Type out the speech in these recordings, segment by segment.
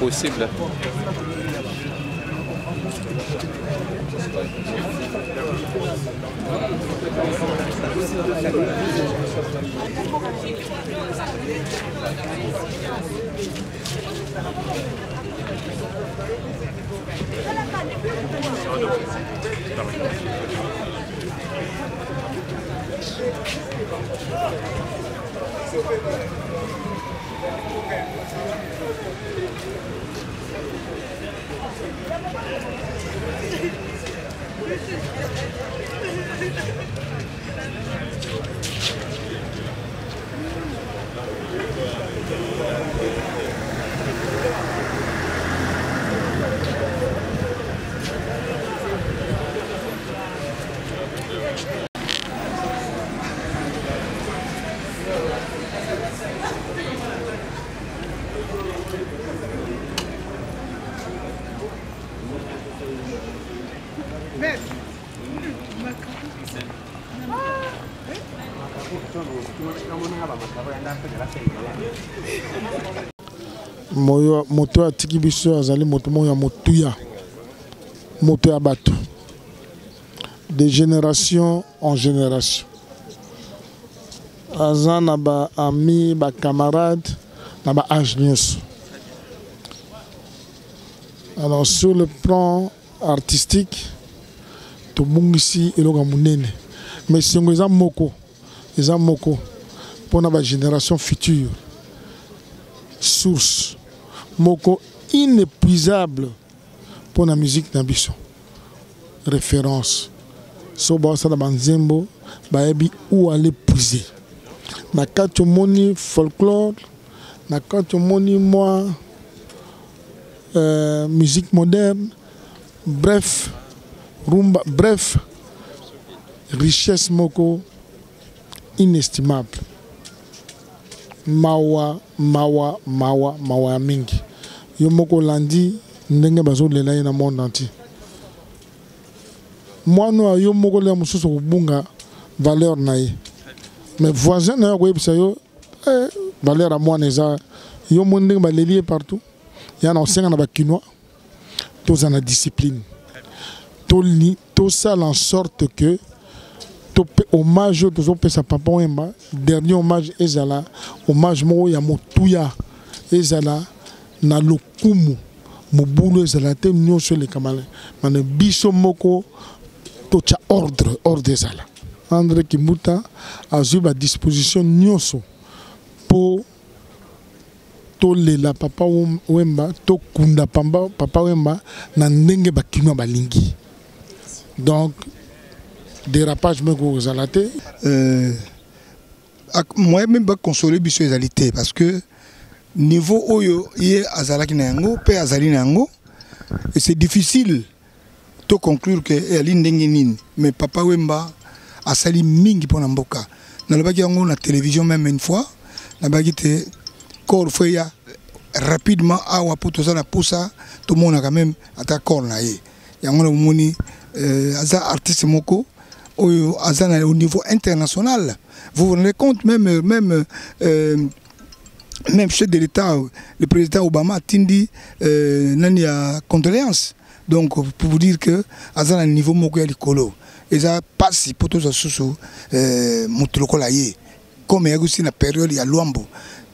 possible. Moto ya tiki biso azali moto ya motuya moto ya bato de génération en génération aza na ba ami ba camarades na ba âge nyonso. Alors sur le plan artistique tobungisi eloko munene mais singo eza moko pour la génération future source moko inépuisable pour la musique d'ambition référence so ba ça na nzembo ba yebi où aller puiser na kati moni folklore na kati moni moi musique moderne bref rumba bref richesse moko inestimable mawa mingi yo moko landi ndenge bazo lela na monde entier moi yo moko le mususu kubunga valeur na ye mais voisin na yo ko yebisa yo valeur à moi neza yo ndenge ba lelier partout ya na osenga na ba kinois tous en discipline tout ça en sorte que hommage aux sa papa Wemba dernier hommage ezala hommage mo ya motuya ezala na lokumu mobulu ezala te nyonso le kamala mana biso moko tocha ordre ezala André Kimbuta azui ba disposition nyonso po tolela papa Wemba to kunda papa Wemba na ndenge bakino balingi donc dérapage me go zalate moi même pas consoler biso ezalité parce que niveau oyo yé azalaki na yango pe azali na yango et c'est difficile de conclure que ali ndenge nini mais papa Wemba asali mingi pona mboka na lobaki yango na télévision même une fois na baki te corps feya rapidement awa poto za na poussa tout le monde a quand même ata corps na ye yango na moni aza artiste moko au niveau international. Vous vous rendez compte, même chef de l'État, le président Obama a dit qu'il a condoléances. Donc, pour vous dire que à un niveau moko ya likolo, et ça passe pour tous ceux mutuloko la ye. Comme il y a aussi une période il y a Luambo.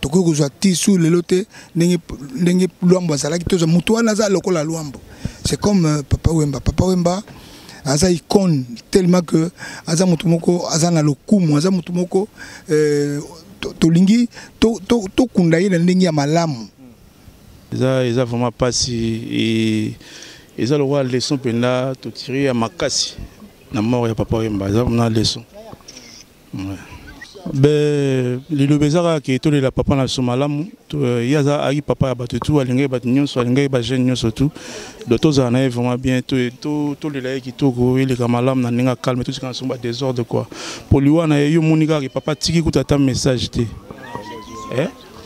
Toko ko zati sous le loté ndenge Luambo azalaki toza mutuana naza lokola Luambo. C'est comme Papa Wemba aza icône tellement que aza mutumoko aza na lokumu aza mutumoko tolingi to kunda ye ndenge ya malamu. Eza vraiment pas si et ça le roi leçon pena to tirer à makasi na mort ya Papa Wemba eza na leçon. Ben le bezara qui est la papa na somalamu yaza ai papa ya batutu alinga batunyoso alinga ba jeune nyoso tout d'autres en est vraiment bien tout le laïc qui toko il est kamalam na ninga calme tout ce qui sont désordre quoi pour lui wana yo monika papa tiki kutata message té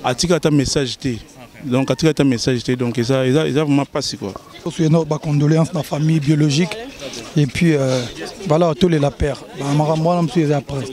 atika ta message té donc atika ta message té donc ça vraiment pas si quoi nos condoléances à la famille biologique et puis voilà tous les la père moi je suis après.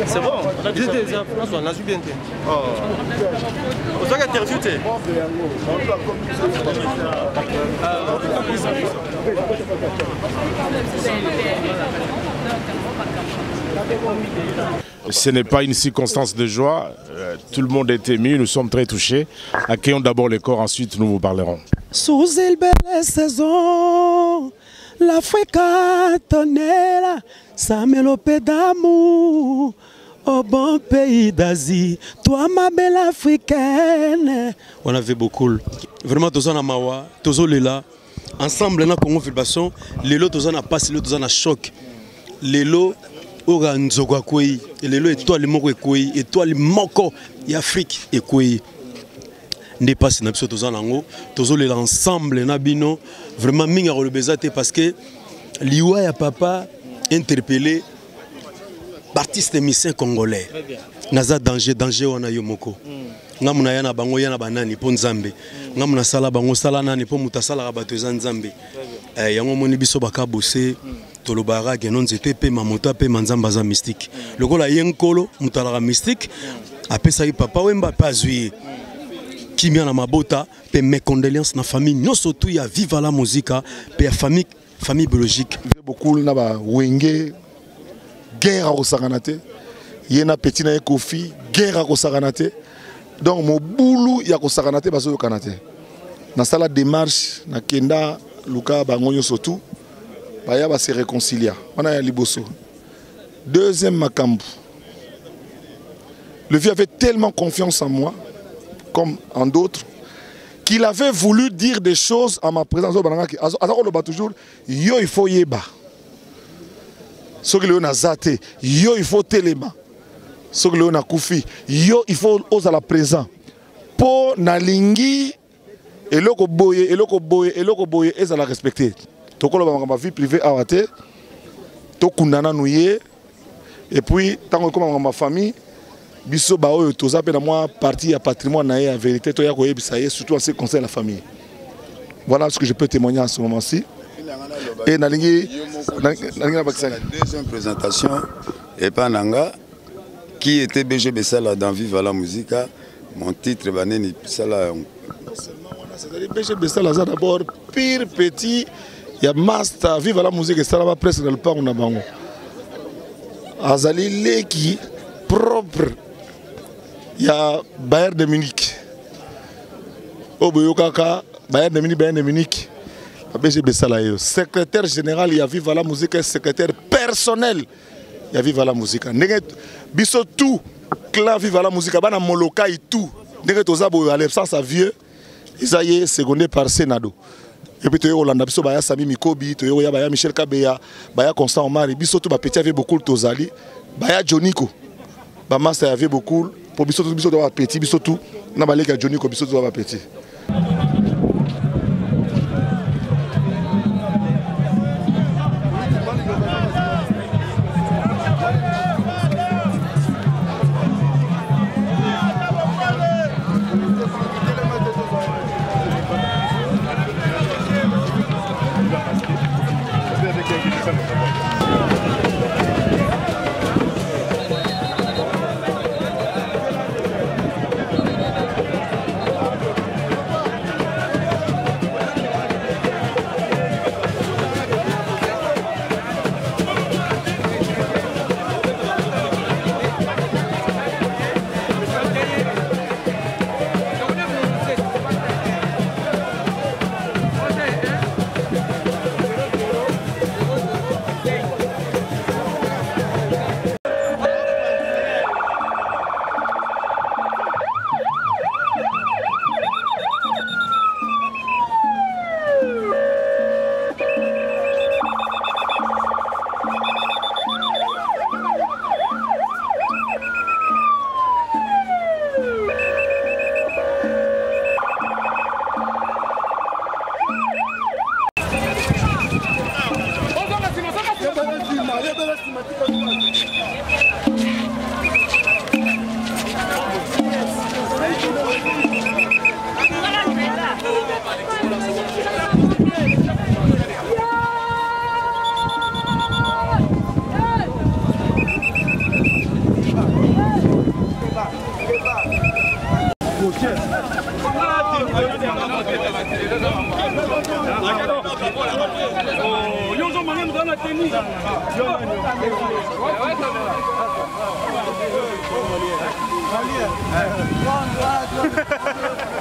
C'est bon, on a dit ça. On a su bien. On s'est interviewé. Ce n'est pas une circonstance de joie. Tout le monde est ému, nous sommes très touchés. Accueillons d'abord les corps, ensuite nous vous parlerons. Sous une belle saison, l'Afrique tonnelle, sa mélopée d'amour au bon pays d'Asie. Toi, ma belle africaine. On avait beaucoup. Vraiment, tous en Amawa, tous en Lela. Ensemble, dans Congo Filbation, les lots tous en a passé, les lots tous en a choc. Les lots, Ora Nzogwa Kouei, et les lots étoiles Moko Kouei, étoiles Moko, et Afrique et Kouei. N'est pas si nous sommes tous en Ango, tous en Lela ensemble, Nabino, vraiment minga le bezate parce que l'Iwa et papa interpellé artiste émissien congolais. Naza danger wana yomoko. Ngamuna yana bango yana banani po nzambe. Ngamuna sala bango sala nani po mutasala bato za nzambe. Yango moni biso bakabose tolobara ke non zete pe mamota pe manzamba za mystique. Lokola yenkolo mutala mystique apesa papa wemba pa zui. Kimia na mabota pe mes condoléances na famille nyonso tu ya viva la musique pe famille biologique. Beaucoup na ba wenge guerre au Saranate, il y a un petit na Kofi, guerre au Saranate. Donc mon boulot il y a au Saranate parce que Kanate. Dans la démarche, na Kenda, Luka Bangonyo surtout, baya va se réconcilier. On a liboso. Deuxième makambu. Le vieux avait tellement confiance en moi, comme en d'autres, qu'il avait voulu dire des choses à ma présence. Toujours, yo il faut yeba. Ce que l'on a zaté, yo il faut téléma. Ce que l'on a koufi, yo il faut oser la présent. Pour nalingi, et l'oko boye, et ça la respecter. Toko lo ma vie privée à wate, to kundana nouye, et puis tant que ma famille, biso ba oyo toza pe na moi partie à patrimoine na ya vérité to ya ko yebisa ye surtout en ce qui concerne la famille. Voilà ce que je peux témoigner à ce moment-ci. Et la deuxième présentation et Pananga qui était BG Bessala dans Viva la Musica. Mon titre Baneni Sala. BG Bessala d'abord pire petit. Il y a Master Viva la Musique et ça va presque dans le parc on a bango. Azali Leki propre. Il y a Bayern de Munich. Oboyokaka Bayern de Munich. BG Bessala, secrétaire général, il y a Viva la Musique, secrétaire personnel, il y a Viva la Musique. Biso tout, clan Viva la Musique, bana moloka et tout. Nenge tozabo à l'absence à vieux, Isaïe secondé par Senado. Et puis tu es Hollande, biso baya Sami Mikobi, tu es baya Michel Kabeya, baya Constant Omari, biso tout ba petit avait beaucoup tozali, baya Joniko, ba master avait beaucoup, pour biso doit petit, biso tout, na baleka Joniko biso doit petit.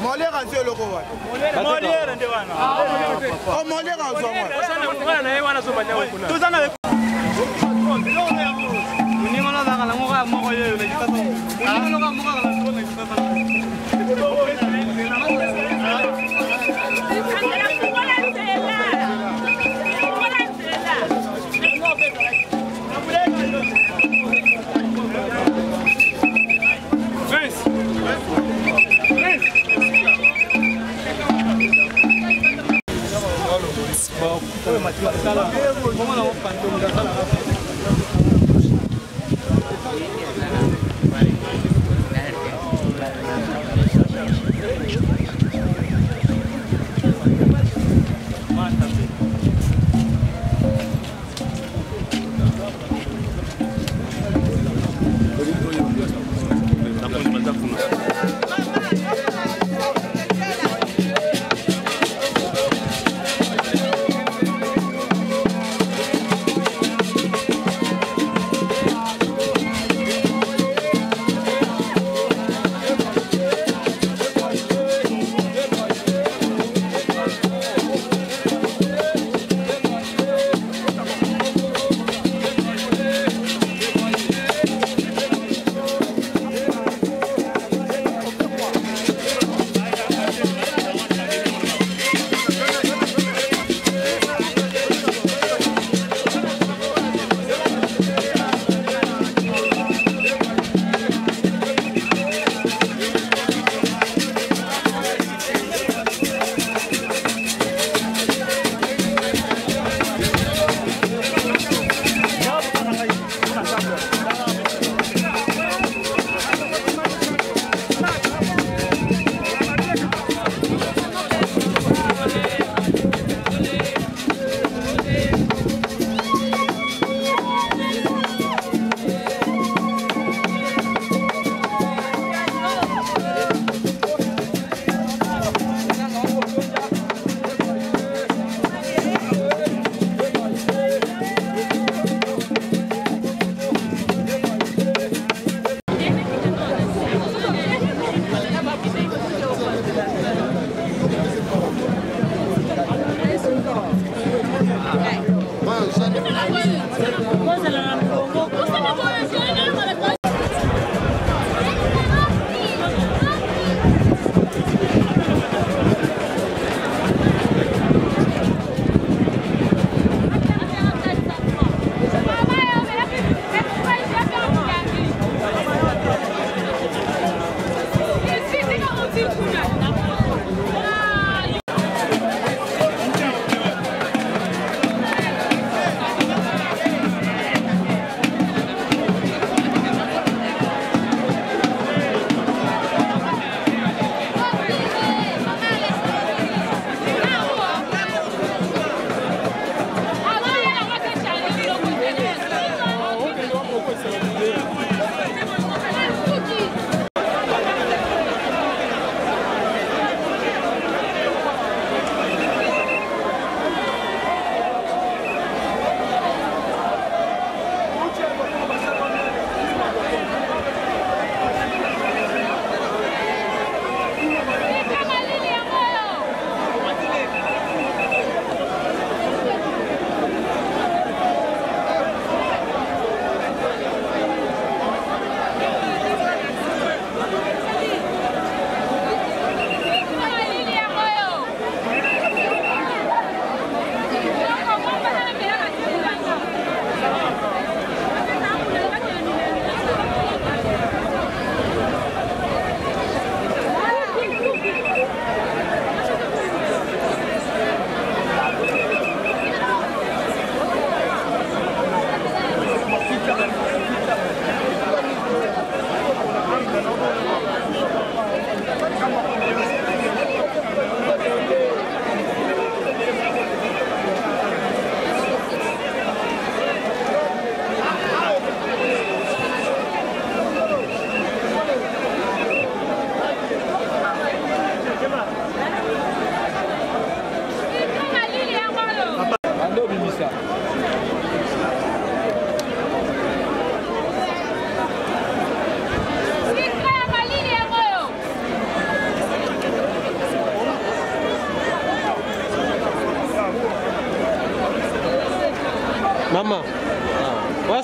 Molière en Dieu le roi. Molière en Devana. Oh, Molière en Dieu. Tous en avez.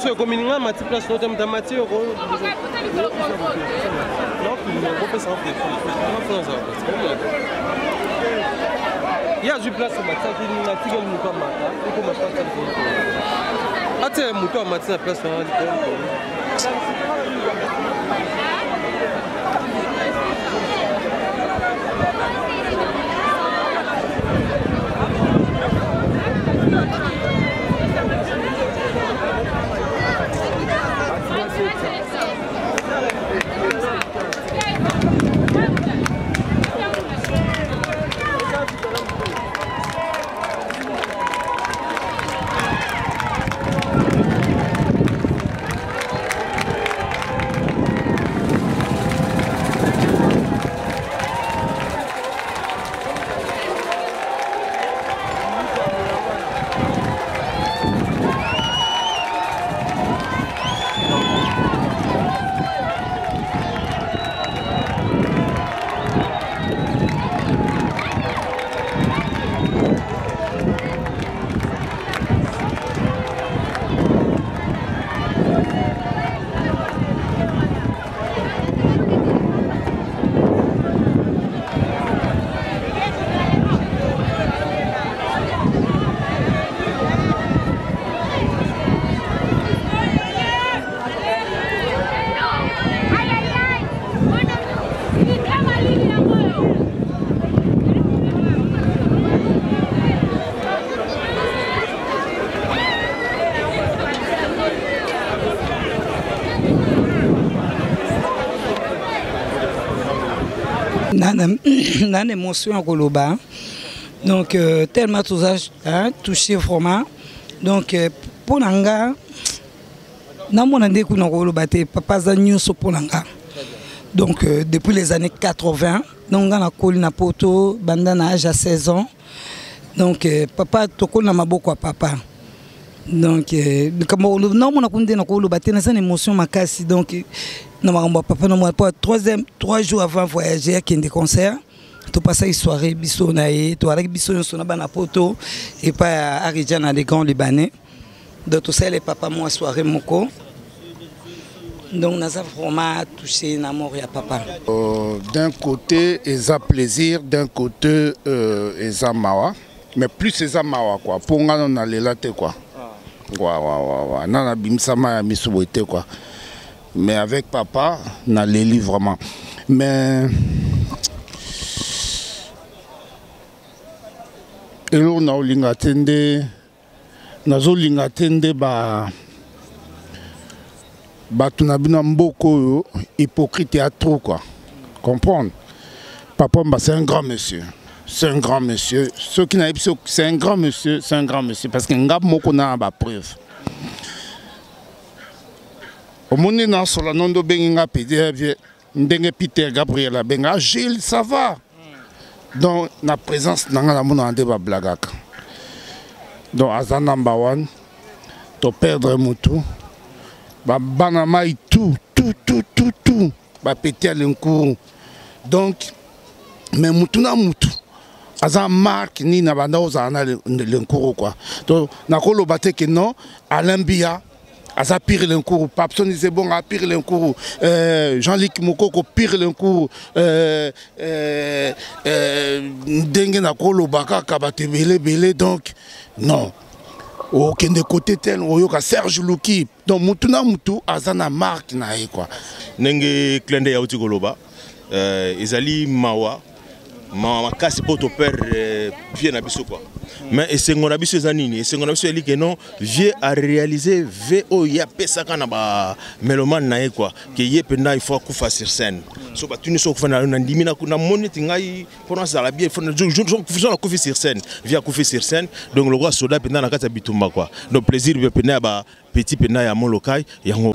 place comme une grande place notre matière. Non, on peut s'en faire. Il y a du place au matin qui n'a pas de mouton matin. Il faut marcher à la attends, mouton matin la place Nan émotion à Koloba. Donc tellement tout ça touché vraiment. Donc pour nanga na mona ndeku na Koloba te papa za nyuso pour nanga. Donc depuis les années 80, donc on a collé na poto banda na âge à 16 ans. Donc papa toko na maboko à papa. Donc comme non mona kunde na Koloba te na une émotion makasi donc non, papa, non, 3 jours avant de voyager à des concerts, tu passes une soirée, biso naïe, tu as biso na bana poto et pas à Aridjan dans les grands Libanais. Donc tout ça les papas moi soirée moko. Donc nous avons vraiment touché l'amour à papa. D'un côté, ils ont plaisir, d'un côté, ils ont mawa, mais plus ils ont mawa quoi. Pour nous on a les latés quoi. Wa. Nana bimsama ya misuboité quoi. Mais avec papa, on a les livres vraiment. Mais et là on a l'ingatende, nazo l'ingatende ba tu n'as bien beaucoup hypocrite et trop quoi. Comprendre? Papa c'est un grand monsieur. C'est un grand monsieur. Ceux qui n'ont pas c'est un grand monsieur, c'est un grand monsieur parce qu'il y a beaucoup de preuves. Au monde dans la nom de Benga Peter Gabriel Benga Gilles ça va. Donc la présence dans la monde de blagak. Donc as number one to perdre mutu. Ba banama tout ba péter l'encours. Donc mais mutu na mutu. As marque ni na banda ozana l'encours quoi. Donc na ko lo baté que non Alain Biya Asa pire l'encours, Papson disait bon, à pire l'encours, Jean-Luc Mokoko pire l'encours, Dengue Nakolo Baka Kabate Belé, donc non. Aucun de côté tel, Oyoka Serge Louki, donc Moutuna Moutou, Azana Marc Nae quoi. Nenge Klende Yauti Goloba, Ezali Mawa, Makasi Poto Père, Vieux Nabiso quoi. Mais c'est mon habitude zanini, c'est mon habitude que non vieux à réaliser VO ya pesa kana ba meloman nae quoi que yé penda il faut qu'on fasse sur scène. So ba tu ne so kufana na ndimina kuna monite ngai pour ça la bien il faut je ko sur scène, via ko sur scène donc le roi soda penda na kata bitumba quoi. Donc plaisir penda ba petit penda ya mon local yango.